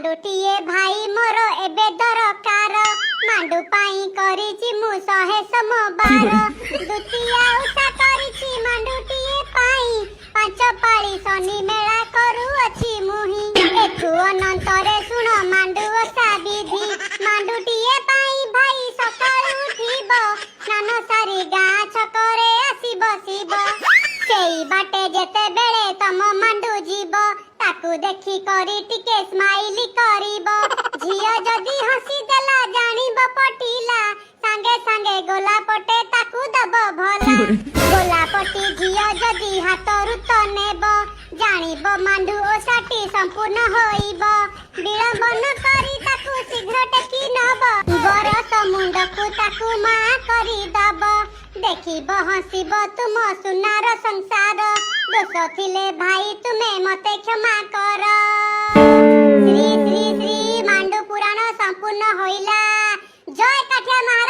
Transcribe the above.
ମାଣ୍ଡୁଟିଏ ଭାଇ ମୋର ଏବେ ଦରକାର ମାଣ୍ଡୁ ପାଇଁ କରିଛି ମୁଁ 100 ସମବାର ଦୁତିଆ ଉଷା କରିଛି ମାଣ୍ଡୁଟିଏ ପାଇଁ 5 ପାଳି ଶନି ମେଳା କରୁଅଛି ମୁହିଁ ଏଠୁ ଅନନ୍ତରେ ଶୁଣ ମାଣ୍ଡୁ ଓଷା ବିଧି ମାଣ୍ଡୁଟିଏ ପାଇଁ ଭାଇ ସକାଳୁ ଉଠିବ ସ୍ନାନ ସାରି ଗାଁ ଛକରେ ଆସି ବସିବ ସେଇ ବାଟେ ଯେତେବେଳେ ତମ ମାଣ୍ଡୁ ଯିବ ତାକୁ ଦେଖି କରି ଟିକେ ସ୍ମାଇଲି କରିବ ଝିଅ ଯଦି ହସି ଦେଲା ଜାଣିବ ପଟିଲା ସାଙ୍ଗେ ସାଙ୍ଗେ ଗୋଲାପଟେ ତାକୁ ଦବ ଭଲା ଗୋଲାପଟି ଝିଅ ଯଦି ହାତରୁ ତ ନେବ ଜାଣିବ ମାଣ୍ଡୁ ଓଷାଟି ସମ୍ପୂର୍ଣ୍ଣ ହୋଇବ ବିଳମ୍ବ ନ କରି ତାକୁ ଶୀଘ୍ର ଟେକି ନବ ବରଷ ମୁଣ୍ଡକୁ ତାକୁ ମା କରିଦବ ଦେଖିବ ହସିବ ତୁମ ସୁନାର ସଂସାର ଦୋଷ ଥିଲେ ଭାଇ ତୁମେ ମତେ କ୍ଷମା କର ଶ୍ରୀ ଶ୍ରୀ ଶ୍ରୀ ମାଣ୍ଡୁ ପୁରାଣ ସମ୍ପୂର୍ଣ୍ଣ ହୋଇଲା ଜୟ କାଠିଆ ମା